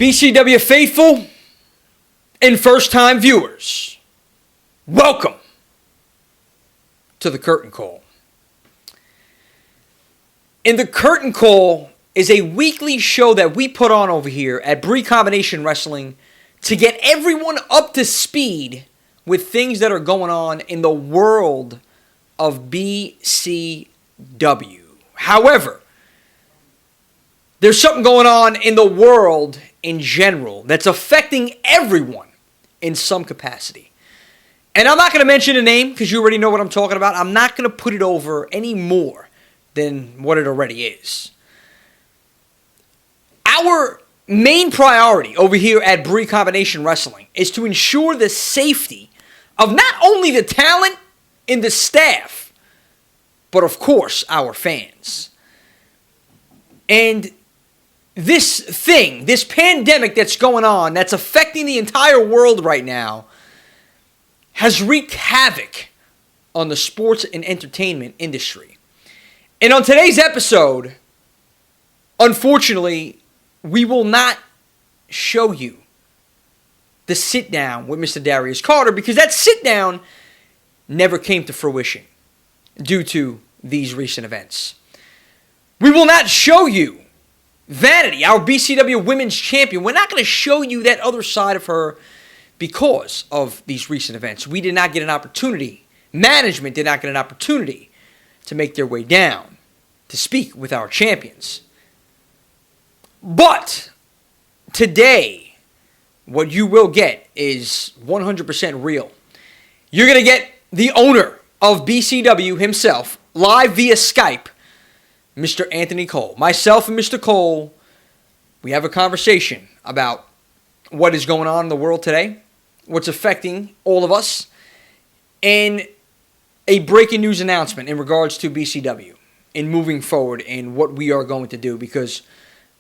BCW faithful and first-time viewers, welcome to the Curtain Call. And the Curtain Call is a weekly show that we put on over here at Brii Combination Wrestling to get everyone up to speed with things that are going on in the world of BCW. However, there's something going on in the world in general that's affecting everyone in some capacity. And I'm not going to mention a name because you already know what I'm talking about. I'm not going to put it over any more than what it already is. Our main priority over here at Brii Combination Wrestling is to ensure the safety of not only the talent and the staff, but of course our fans. And this pandemic that's going on, that's affecting the entire world right now, has wreaked havoc on the sports and entertainment industry. And on today's episode, unfortunately, we will not show you the sit-down with Mr. Darius Carter because that sit-down never came to fruition due to these recent events. We will not show you Vanity, our BCW Women's Champion. We're not going to show you that other side of her because of these recent events. We did not get an opportunity. Management did not get an opportunity to make their way down to speak with our champions. But today, what you will get is 100% real. You're going to get the owner of BCW himself, live via Skype, Mr. Anthony Cole. Myself and Mr. Cole, we have a conversation about what is going on in the world today, what's affecting all of us, and a breaking news announcement in regards to BCW and moving forward and what we are going to do. Because,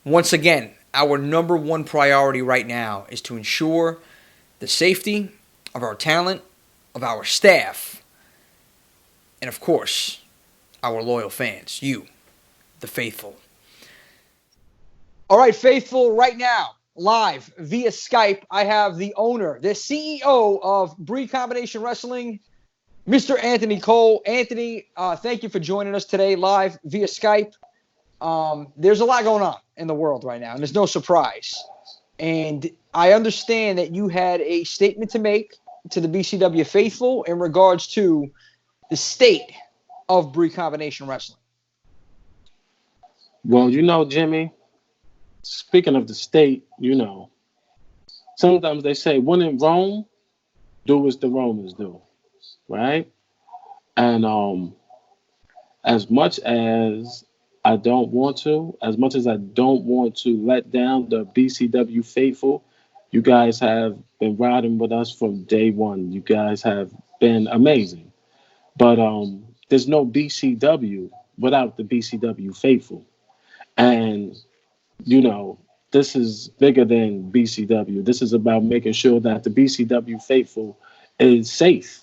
once again, our number one priority right now is to ensure the safety of our talent, of our staff, and, of course, our loyal fans, you, the faithful. All right, faithful, right now, live via Skype, I have the owner, the CEO of Brii Combination Wrestling, Mr. Anthony Cole. Anthony, thank you for joining us today live via Skype. There's a lot going on in the world right now, and there's no surprise. And I understand that you had a statement to make to the BCW faithful in regards to the state of Brii Combination Wrestling. Well, Jimmy, speaking of the state, sometimes they say, when in Rome, do as the Romans do, right? And as much as I don't want to let down the BCW faithful, you guys have been riding with us from day one. You guys have been amazing. But there's no BCW without the BCW faithful. And, this is bigger than BCW. This is about making sure that the BCW faithful is safe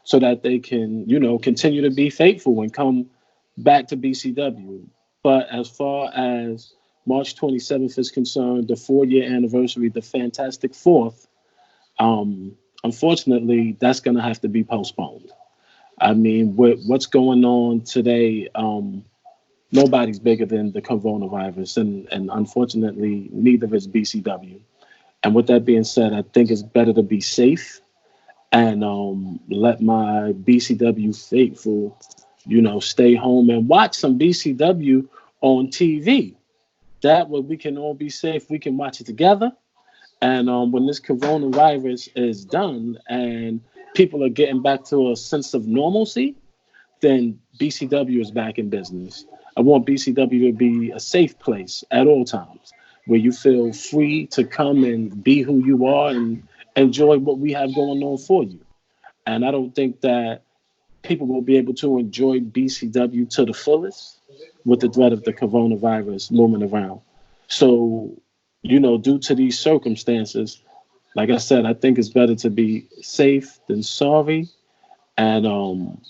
so that they can, continue to be faithful and come back to BCW. But as far as March 27th is concerned, the 4-year anniversary, the Fantastic Fourth, unfortunately, that's going to have to be postponed. I mean, with what's going on today, nobody's bigger than the coronavirus, and unfortunately, neither is BCW. And with that being said, I think it's better to be safe and let my BCW faithful, stay home and watch some BCW on TV. That way we can all be safe. We can watch it together. And when this coronavirus is done and people are getting back to a sense of normalcy, then BCW is back in business. I want BCW to be a safe place at all times where you feel free to come and be who you are and enjoy what we have going on for you. And I don't think that people will be able to enjoy BCW to the fullest with the threat of the coronavirus looming around. So, due to these circumstances, like I said, I think it's better to be safe than sorry. And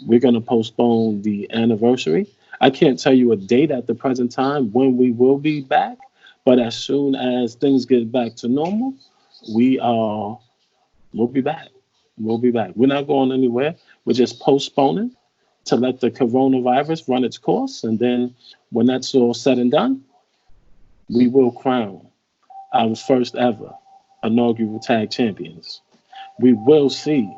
we're going to postpone the anniversary. I can't tell you a date at the present time when we will be back, But as soon as things get back to normal, we are we'll be back. We'll be back. We're not going anywhere. We're just postponing to let the coronavirus run its course, and then when that's all said and done, we will crown our first ever inaugural tag champions. We will see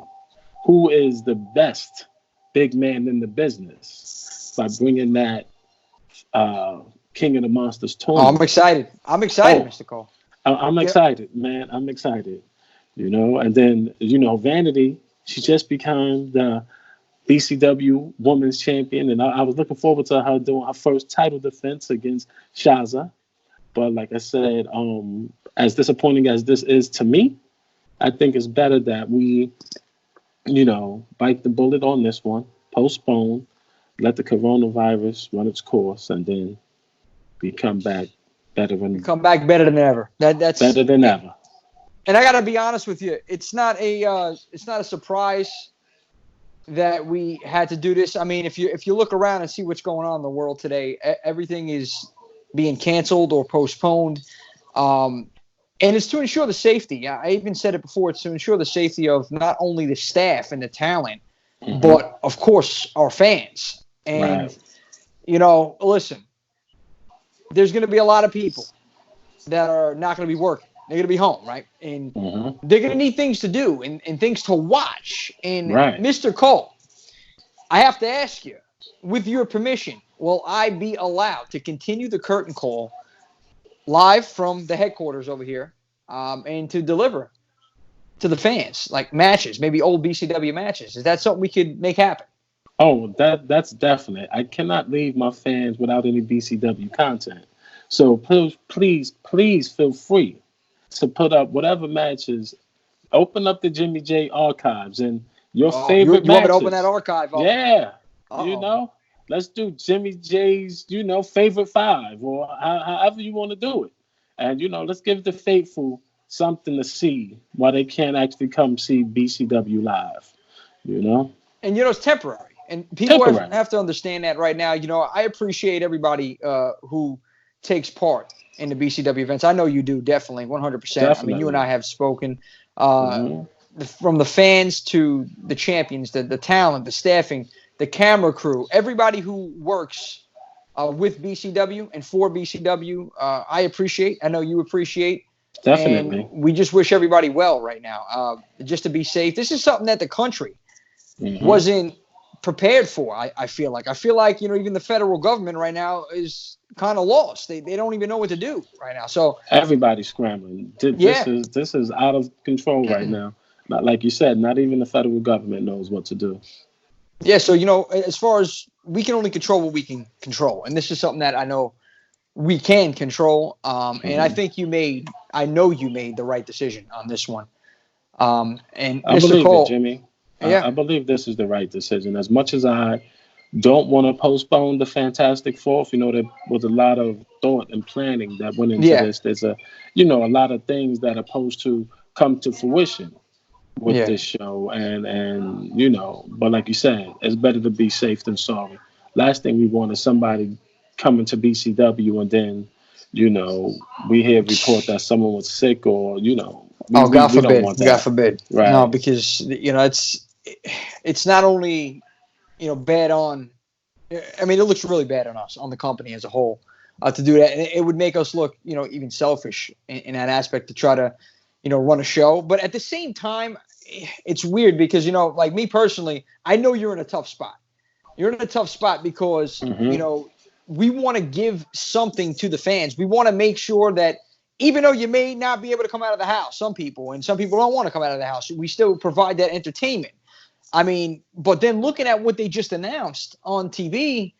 who is the best big man in the business by bringing that King of the Monsters Oh, tournament. I'm excited. Oh, Mr. Cole. I'm Yeah. excited, man. I'm excited. And then Vanity, she just became the BCW Women's Champion, and I was looking forward to her doing her first title defense against Shaza. But like I said, as disappointing as this is to me, I think it's better that we, bite the bullet on this one, postpone, let the coronavirus run its course, and then we come back better than Come back better than ever. That's better than ever. And I gotta be honest with you, it's not a surprise that we had to do this. I mean, if you look around and see what's going on in the world today, everything is being canceled or postponed, and it's to ensure the safety. I even said it before. It's to ensure the safety of not only the staff and the talent, but of course our fans. And listen, there's going to be a lot of people that are not going to be working. They're going to be home, right? And they're going to need things to do and things to watch. And Mr. Cole, I have to ask you, with your permission, will I be allowed to continue the curtain call live from the headquarters over here and to deliver to the fans, like matches, maybe old BCW matches? Is that something we could make happen? Oh, that's definite. I cannot leave my fans without any BCW content. So please feel free to put up whatever matches. Open up the Jimmy J archives and your favorite you want me matches. to open that archive up? Yeah. Let's do Jimmy J's, favorite 5 or however you want to do it. And, let's give the faithful something to see while they can't actually come see BCW live, And, it's temporary. And people have to understand that right now. I appreciate everybody who takes part in the BCW events. I know you do, definitely, 100%. Definitely. I mean, you and I have spoken from the fans to the champions, the talent, the staffing, the camera crew, everybody who works with BCW and for BCW. I appreciate. I know you appreciate. Definitely. And we just wish everybody well right now, just to be safe. This is something that the country wasn't prepared for. I feel like even the federal government right now is kind of lost. They don't even know what to do right now. So everybody's scrambling. This is out of control right now. Not like you said, not even the federal government knows what to do. Yeah, so as far as we can only control what we can control, and this is something that I know we can control. And I know you made the right decision on this one. And I Mr. believe Cole, it, Jimmy. Yeah. I believe this is the right decision. As much as I don't want to postpone the Fantastic Fourth, there was a lot of thought and planning that went into this. There's a lot of things that are supposed to come to fruition with this show, and but like you said, it's better to be safe than sorry. Last thing we want is somebody coming to BCW and then we hear a report that someone was sick or God forbid. don't want that. God forbid. Right. No, because it's not only bad on. I mean, it looks really bad on us, on the company as a whole, to do that, and it would make us look even selfish in that aspect to try to run a show. But at the same time, it's weird because like me personally, I know you're in a tough spot. You're in a tough spot because we want to give something to the fans. We want to make sure that even though you may not be able to come out of the house, some people don't want to come out of the house, we still provide that entertainment. I mean, but then looking at what they just announced on TV,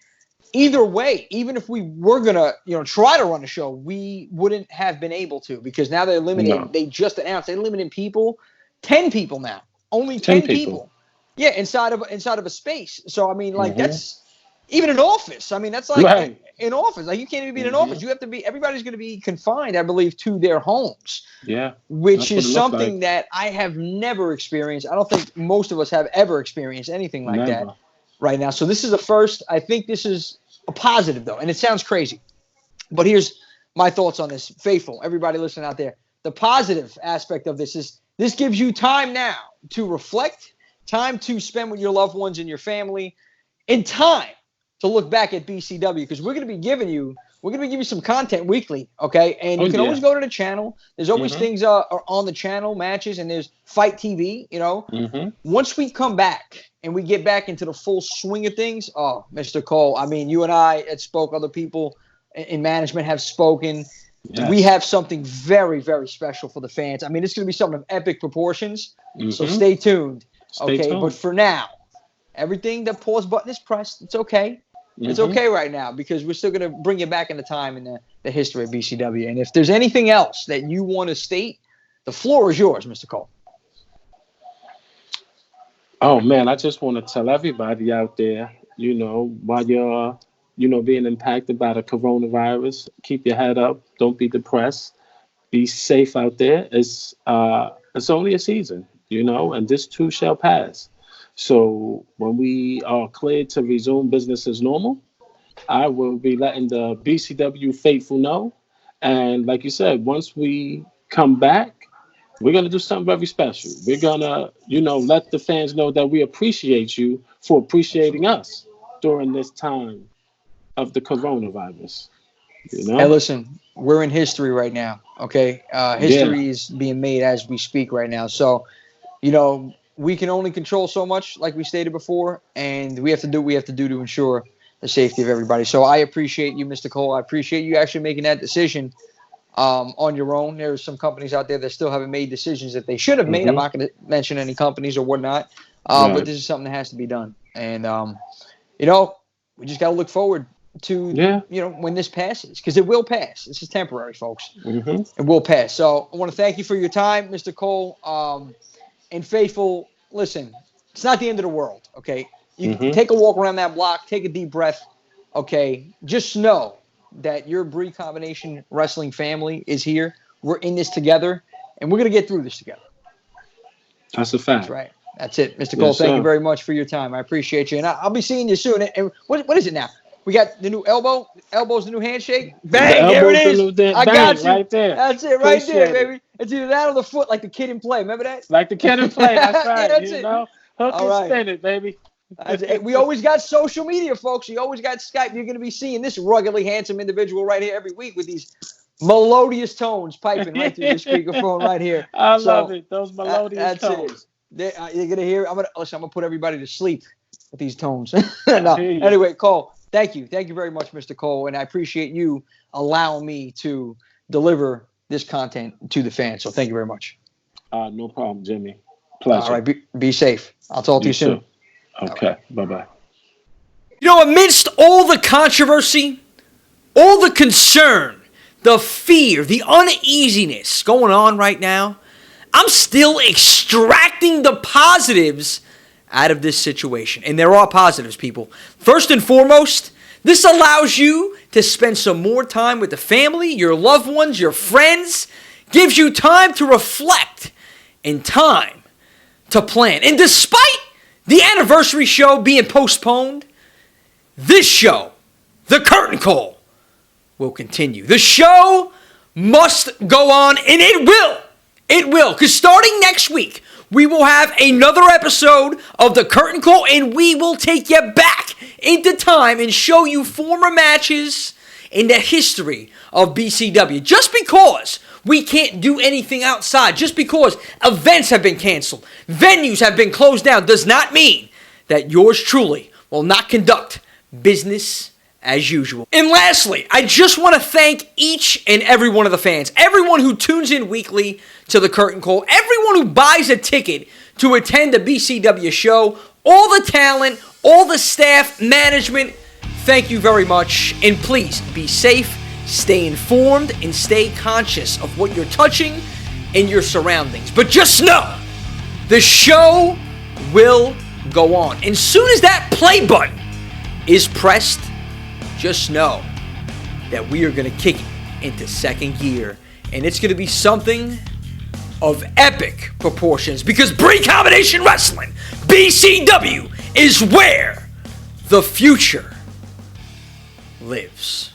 either way, even if we were going to, try to run a show, we wouldn't have been able to because now they're limiting. No. They just announced they're limiting people, 10 people now, only 10 people. Yeah, inside of a space. So I mean, like that's even an office. I mean, that's like an office. Like you can't even be in an office. You have to be. Everybody's going to be confined, I believe, to their homes. Yeah, which is something that I have never experienced. I don't think most of us have ever experienced anything like that right now. So this is a first. I think this is a positive though, and it sounds crazy, but here's my thoughts on this. Faithful, everybody listening out there. The positive aspect of this is this gives you time now to reflect, time to spend with your loved ones and your family, and time to look back at BCW, because we're going to be giving you some content weekly, okay? And you can always go to the channel. There's always things are on the channel, matches, and there's Fight TV, you know. Once we come back and we get back into the full swing of things, oh, Mr. Cole, I mean, you and I had spoke, other people in management have spoken. Yes. We have something very, very special for the fans. I mean, it's going to be something of epic proportions, so stay tuned, okay? But for now, everything, the pause button is pressed. It's okay. It's okay right now, because we're still going to bring you back in the time in the history of BCW. And if there's anything else that you want to state, the floor is yours, Mr. Cole. Oh, man, I just want to tell everybody out there, you know, while you're, you know, being impacted by the coronavirus, keep your head up. Don't be depressed. Be safe out there. It's only a season, you know, and this too shall pass. So when we are cleared to resume business as normal, I will be letting the BCW faithful know. And like you said, once we come back, we're going to do something very special. We're going to, you know, let the fans know that we appreciate you for appreciating us during this time of the coronavirus. You know? Hey, listen, we're in history right now, okay? History is being made as we speak right now. So, you know, we can only control so much, like we stated before, and we have to do what we have to do to ensure the safety of everybody. So I appreciate you, Mr. Cole. I appreciate you actually making that decision on your own. There's some companies out there that still haven't made decisions that they should have made. I'm not going to mention any companies or whatnot, but this is something that has to be done. And, you know, we just got to look forward to, you know, when this passes, because it will pass. This is temporary, folks. It will pass. So I want to thank you for your time, Mr. Cole. And faithful, listen, it's not the end of the world, okay? You take a walk around that block, take a deep breath, okay? Just know that your Brii Combination Wrestling family is here. We're in this together, and we're going to get through this together. That's a fact. That's right. That's it. Mr. Cole, thank you very much for your time. I appreciate you. And I'll be seeing you soon. And what is it now? We got the new elbow. Elbow's the new handshake. Bang, there it is. I got you. Right there. That's it right there, baby. It's either that or the foot, like the kid in Play. Remember that? Like the kid in Play. That's right. That's you it. know? Hook and spin it, baby. We always got social media, folks. You always got Skype. You're going to be seeing this ruggedly handsome individual right here every week with these melodious tones piping right through the speakerphone right here. I love it. Those melodious tones. You're going to hear. I'm going to put everybody to sleep with these tones. No. Anyway, Cole, thank you. Thank you very much, Mr. Cole. And I appreciate you allowing me to deliver this content to the fans. So thank you very much. No problem, Jimmy. Pleasure. All right. Be safe. I'll talk to you soon. Okay. Bye-bye. You know, amidst all the controversy, all the concern, the fear, the uneasiness going on right now, I'm still extracting the positives out of this situation. And there are positives, people. First and foremost, this allows you to spend some more time with the family, your loved ones, your friends. Gives you time to reflect and time to plan. And despite the anniversary show being postponed, this show, The Curtain Call, will continue. The show must go on, and it will. It will. Because starting next week, we will have another episode of The Curtain Call, and we will take you back into time and show you former matches in the history of BCW. Just because we can't do anything outside, just because events have been canceled, venues have been closed down, does not mean that yours truly will not conduct business as usual. And lastly, I just want to thank each and every one of the fans, everyone who tunes in weekly to The Curtain Call, everyone who buys a ticket to attend the BCW show, all the talent, all the staff, management. Thank you very much, and please be safe, stay informed, and stay conscious of what you're touching in your surroundings. But just know, the show will go on. And soon as that play button is pressed, just know that we are going to kick it into second gear. And it's going to be something of epic proportions, because Brii Combination Wrestling, BCW, is where the future lives.